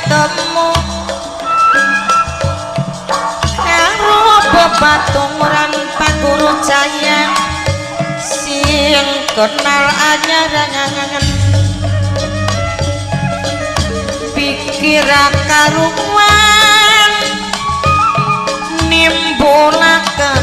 ketemu karo bebaturan Paguru Jaya sing kenal anyar-anyangan pikir karuan nimbulaken